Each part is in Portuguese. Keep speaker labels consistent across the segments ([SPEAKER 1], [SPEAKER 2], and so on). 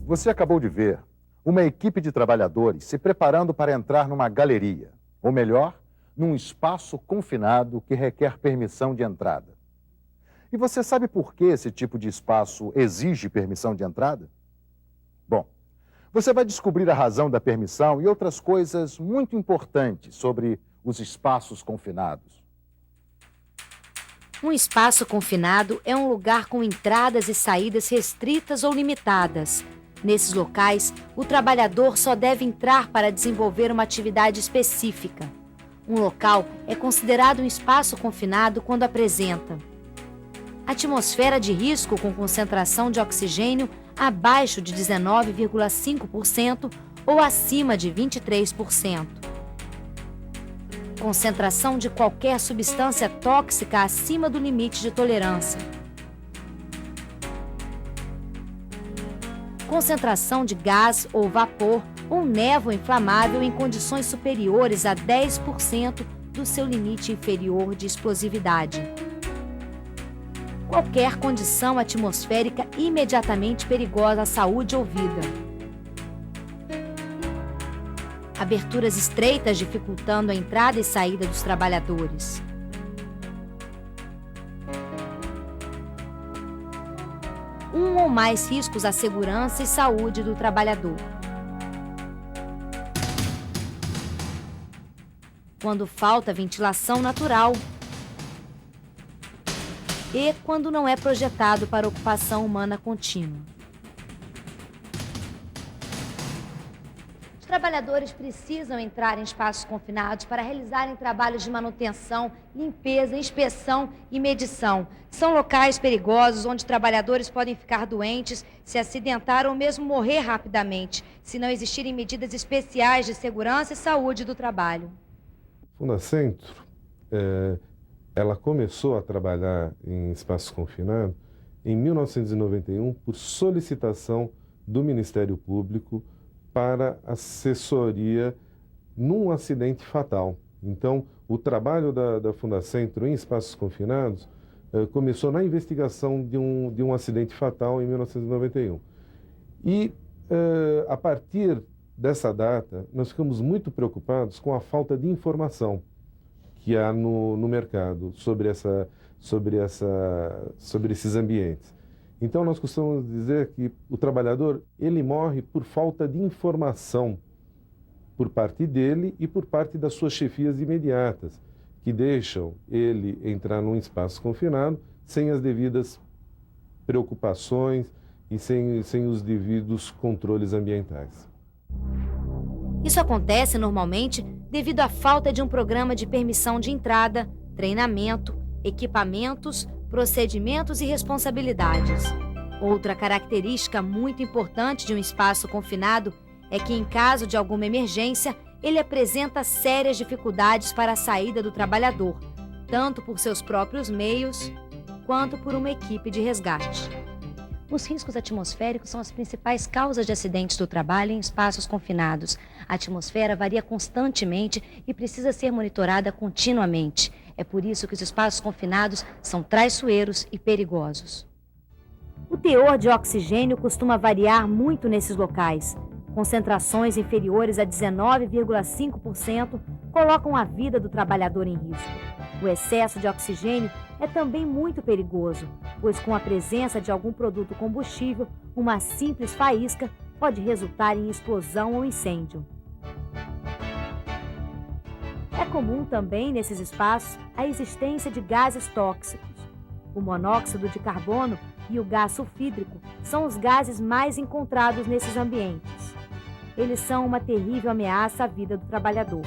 [SPEAKER 1] Você acabou de ver uma equipe de trabalhadores se preparando para entrar numa galeria, ou melhor, num espaço confinado que requer permissão de entrada. E você sabe por que esse tipo de espaço exige permissão de entrada? Bom, você vai descobrir a razão da permissão e outras coisas muito importantes sobre os espaços confinados.
[SPEAKER 2] Um espaço confinado é um lugar com entradas e saídas restritas ou limitadas. Nesses locais, o trabalhador só deve entrar para desenvolver uma atividade específica. Um local é considerado um espaço confinado quando apresenta atmosfera de risco com concentração de oxigênio abaixo de 19,5% ou acima de 23%. Concentração de qualquer substância tóxica acima do limite de tolerância. Concentração de gás ou vapor ou névoa inflamável em condições superiores a 10% do seu limite inferior de explosividade. Qualquer condição atmosférica imediatamente perigosa à saúde ou vida. Aberturas estreitas dificultando a entrada e saída dos trabalhadores. Um ou mais riscos à segurança e saúde do trabalhador. Quando falta ventilação natural. E quando não é projetado para ocupação humana contínua. Os trabalhadores precisam entrar em espaços confinados para realizarem trabalhos de manutenção, limpeza, inspeção e medição. São locais perigosos onde trabalhadores podem ficar doentes, se acidentar ou mesmo morrer rapidamente, se não existirem medidas especiais de segurança e saúde do trabalho.
[SPEAKER 3] Fundacentro, ela começou a trabalhar em espaços confinados em 1991 por solicitação do Ministério Público para assessoria num acidente fatal. Então, o trabalho da Fundacentro em espaços confinados começou na investigação de um acidente fatal em 1991. E, a partir dessa data, nós ficamos muito preocupados com a falta de informação que há no mercado sobre esses ambientes. Então, nós costumamos dizer que o trabalhador, ele morre por falta de informação por parte dele e por parte das suas chefias imediatas, que deixam ele entrar num espaço confinado sem as devidas preocupações e sem os devidos controles ambientais.
[SPEAKER 2] Isso acontece normalmente devido à falta de um programa de permissão de entrada, treinamento, equipamentos, procedimentos e responsabilidades. Outra característica muito importante de um espaço confinado é que, em caso de alguma emergência, ele apresenta sérias dificuldades para a saída do trabalhador, tanto por seus próprios meios, quanto por uma equipe de resgate. Os riscos atmosféricos são as principais causas de acidentes do trabalho em espaços confinados. A atmosfera varia constantemente e precisa ser monitorada continuamente. É por isso que os espaços confinados são traiçoeiros e perigosos. O teor de oxigênio costuma variar muito nesses locais. Concentrações inferiores a 19,5% colocam a vida do trabalhador em risco. O excesso de oxigênio é também muito perigoso, pois com a presença de algum produto combustível, uma simples faísca pode resultar em explosão ou incêndio. É comum também nesses espaços a existência de gases tóxicos. O monóxido de carbono e o gás sulfídrico são os gases mais encontrados nesses ambientes. Eles são uma terrível ameaça à vida do trabalhador.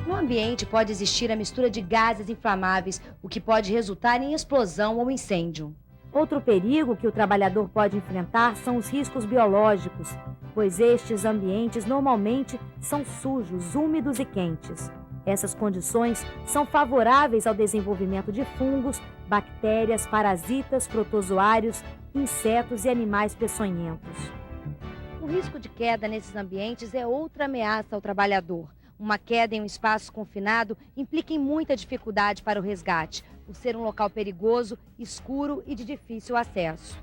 [SPEAKER 2] No ambiente pode existir a mistura de gases inflamáveis, o que pode resultar em explosão ou incêndio. Outro perigo que o trabalhador pode enfrentar são os riscos biológicos, pois estes ambientes normalmente são sujos, úmidos e quentes. Essas condições são favoráveis ao desenvolvimento de fungos, bactérias, parasitas, protozoários, insetos e animais peçonhentos. O risco de queda nesses ambientes é outra ameaça ao trabalhador. Uma queda em um espaço confinado implica em muita dificuldade para o resgate, por ser um local perigoso, escuro e de difícil acesso.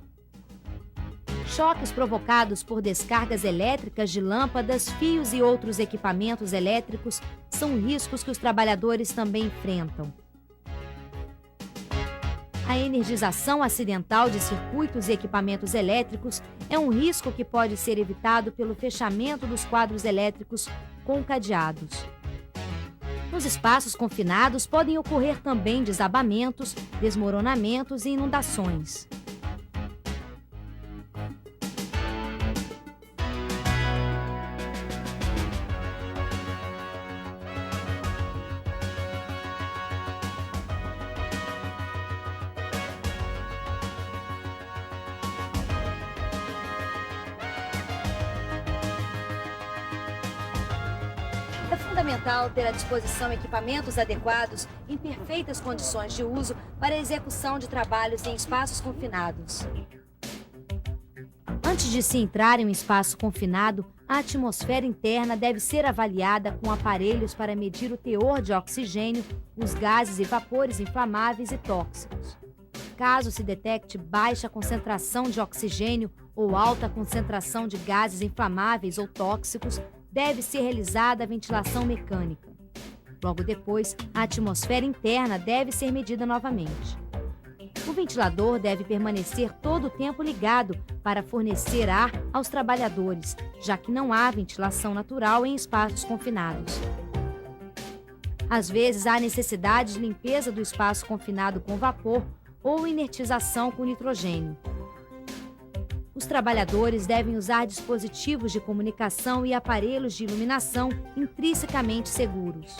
[SPEAKER 2] Choques provocados por descargas elétricas de lâmpadas, fios e outros equipamentos elétricos são riscos que os trabalhadores também enfrentam. A energização acidental de circuitos e equipamentos elétricos é um risco que pode ser evitado pelo fechamento dos quadros elétricos com cadeados. Nos espaços confinados podem ocorrer também desabamentos, desmoronamentos e inundações. É fundamental ter à disposição equipamentos adequados em perfeitas condições de uso para a execução de trabalhos em espaços confinados. Antes de se entrar em um espaço confinado, a atmosfera interna deve ser avaliada com aparelhos para medir o teor de oxigênio, os gases e vapores inflamáveis e tóxicos. Caso se detecte baixa concentração de oxigênio ou alta concentração de gases inflamáveis ou tóxicos, deve ser realizada a ventilação mecânica. Logo depois, a atmosfera interna deve ser medida novamente. O ventilador deve permanecer todo o tempo ligado para fornecer ar aos trabalhadores, já que não há ventilação natural em espaços confinados. Às vezes, há necessidade de limpeza do espaço confinado com vapor ou inertização com nitrogênio. Os trabalhadores devem usar dispositivos de comunicação e aparelhos de iluminação intrinsecamente seguros.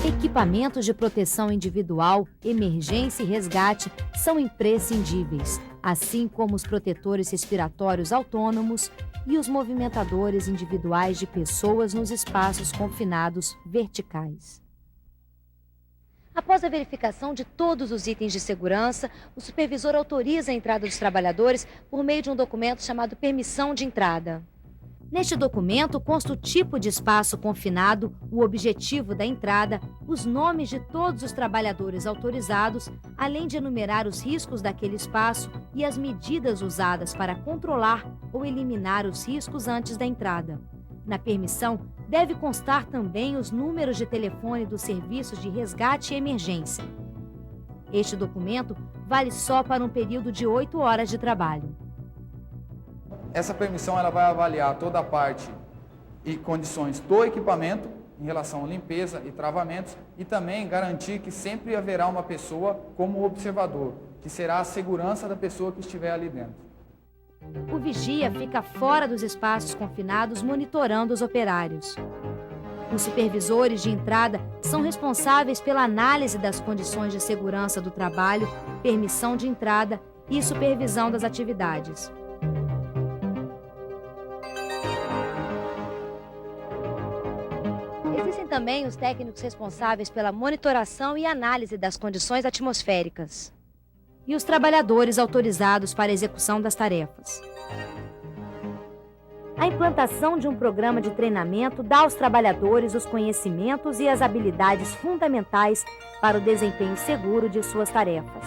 [SPEAKER 2] Equipamentos de proteção individual, emergência e resgate são imprescindíveis, assim como os protetores respiratórios autônomos e os movimentadores individuais de pessoas nos espaços confinados verticais. Após a verificação de todos os itens de segurança, o supervisor autoriza a entrada dos trabalhadores por meio de um documento chamado permissão de entrada. Neste documento consta o tipo de espaço confinado, o objetivo da entrada, os nomes de todos os trabalhadores autorizados, além de enumerar os riscos daquele espaço e as medidas usadas para controlar ou eliminar os riscos antes da entrada. Na permissão, deve constar também os números de telefone dos serviços de resgate e emergência. Este documento vale só para um período de 8 horas de trabalho.
[SPEAKER 4] Essa permissão ela vai avaliar toda a parte e condições do equipamento em relação à limpeza e travamentos e também garantir que sempre haverá uma pessoa como observador, que será a segurança da pessoa que estiver ali dentro.
[SPEAKER 2] O vigia fica fora dos espaços confinados monitorando os operários. Os supervisores de entrada são responsáveis pela análise das condições de segurança do trabalho, permissão de entrada e supervisão das atividades. Existem também os técnicos responsáveis pela monitoração e análise das condições atmosféricas e os trabalhadores autorizados para a execução das tarefas. A implantação de um programa de treinamento dá aos trabalhadores os conhecimentos e as habilidades fundamentais para o desempenho seguro de suas tarefas.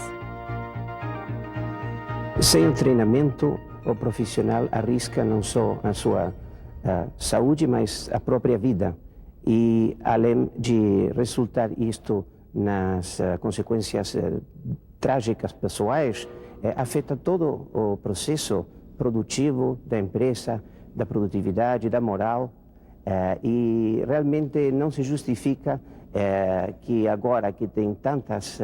[SPEAKER 5] Sem o treinamento, o profissional arrisca não só a sua saúde, mas a própria vida. E, além de resultar isto nas consequências trágicas pessoais, afeta todo o processo produtivo da empresa, da produtividade, da moral, e realmente não se justifica que agora que tem tantas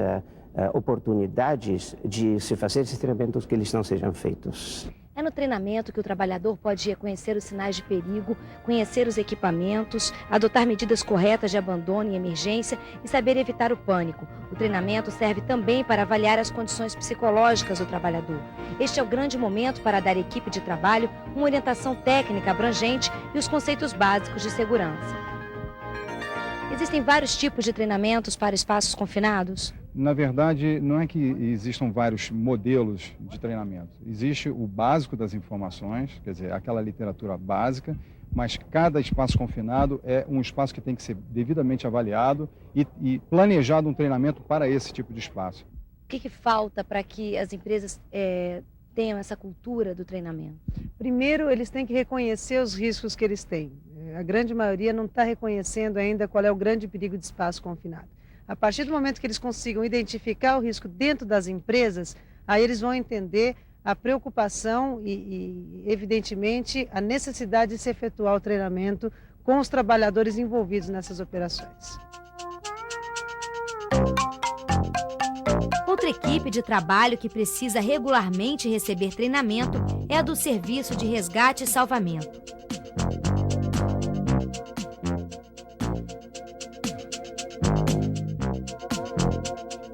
[SPEAKER 5] oportunidades de se fazer esses treinamentos que eles não sejam feitos.
[SPEAKER 2] É no treinamento que o trabalhador pode reconhecer os sinais de perigo, conhecer os equipamentos, adotar medidas corretas de abandono e emergência e saber evitar o pânico. O treinamento serve também para avaliar as condições psicológicas do trabalhador. Este é o grande momento para dar à equipe de trabalho uma orientação técnica abrangente e os conceitos básicos de segurança. Existem vários tipos de treinamentos para espaços confinados.
[SPEAKER 6] Na verdade, não é que existam vários modelos de treinamento. Existe o básico das informações, quer dizer, aquela literatura básica, mas cada espaço confinado é um espaço que tem que ser devidamente avaliado e planejado um treinamento para esse tipo de espaço.
[SPEAKER 2] O que falta para que as empresas tenham essa cultura do treinamento?
[SPEAKER 7] Primeiro, eles têm que reconhecer os riscos que eles têm. A grande maioria não está reconhecendo ainda qual é o grande perigo de espaço confinado. A partir do momento que eles consigam identificar o risco dentro das empresas, aí eles vão entender a preocupação e, evidentemente, a necessidade de se efetuar o treinamento com os trabalhadores envolvidos nessas operações.
[SPEAKER 2] Outra equipe de trabalho que precisa regularmente receber treinamento é a do Serviço de Resgate e Salvamento.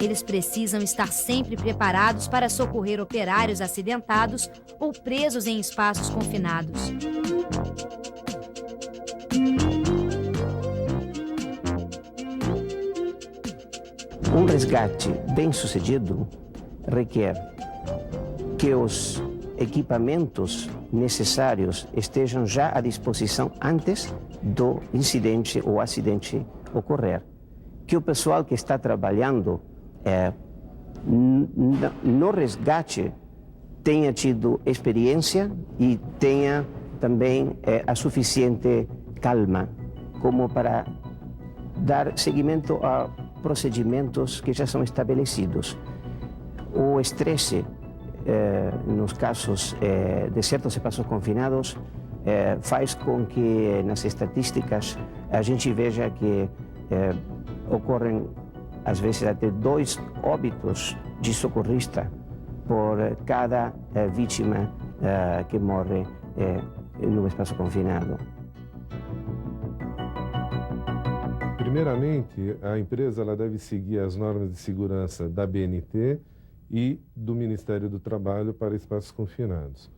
[SPEAKER 2] Eles precisam estar sempre preparados para socorrer operários acidentados ou presos em espaços confinados.
[SPEAKER 5] Um resgate bem-sucedido requer que os equipamentos necessários estejam já à disposição antes do incidente ou acidente ocorrer. Que o pessoal que está trabalhando no resgate tenha tido experiência e tenha também a suficiente calma como para dar seguimento a procedimentos que já são estabelecidos. O estresse, nos casos de certos espaços confinados, faz com que nas estatísticas a gente veja que ocorrem às vezes até 2 óbitos de socorrista por cada vítima que morre no espaço confinado.
[SPEAKER 3] Primeiramente, a empresa ela deve seguir as normas de segurança da BNT e do Ministério do Trabalho para espaços confinados.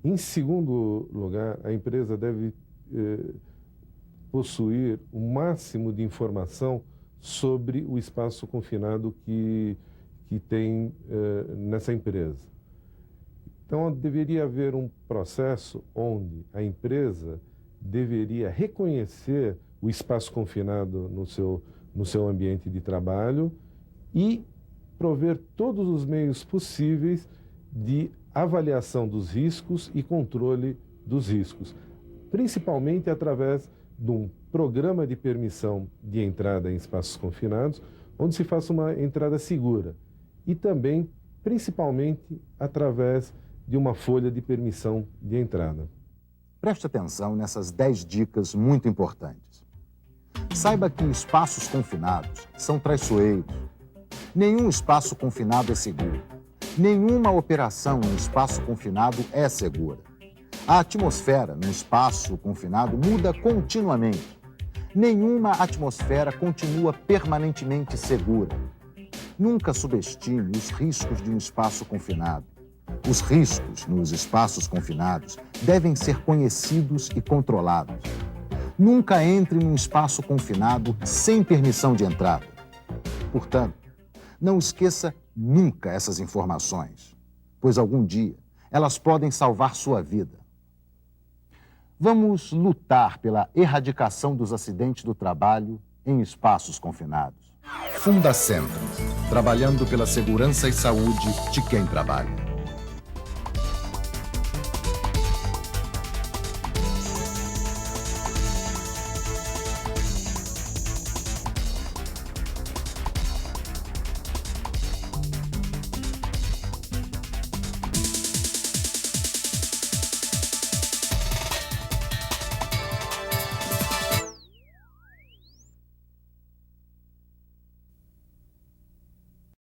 [SPEAKER 3] Em segundo lugar, a empresa deve possuir o máximo de informação sobre o espaço confinado que tem nessa empresa. Então, deveria haver um processo onde a empresa deveria reconhecer o espaço confinado no seu ambiente de trabalho e prover todos os meios possíveis de avaliação dos riscos e controle dos riscos, principalmente através de um programa de permissão de entrada em espaços confinados, onde se faça uma entrada segura e também, principalmente, através de uma folha de permissão de entrada.
[SPEAKER 1] Preste atenção nessas 10 dicas muito importantes. Saiba que espaços confinados são traiçoeiros. Nenhum espaço confinado é seguro. Nenhuma operação em espaço confinado é segura. A atmosfera no espaço confinado muda continuamente. Nenhuma atmosfera continua permanentemente segura. Nunca subestime os riscos de um espaço confinado. Os riscos nos espaços confinados devem ser conhecidos e controlados. Nunca entre num espaço confinado sem permissão de entrada. Portanto, não esqueça nunca essas informações, pois algum dia elas podem salvar sua vida. Vamos lutar pela erradicação dos acidentes do trabalho em espaços confinados. Fundacentro, trabalhando pela segurança e saúde de quem trabalha.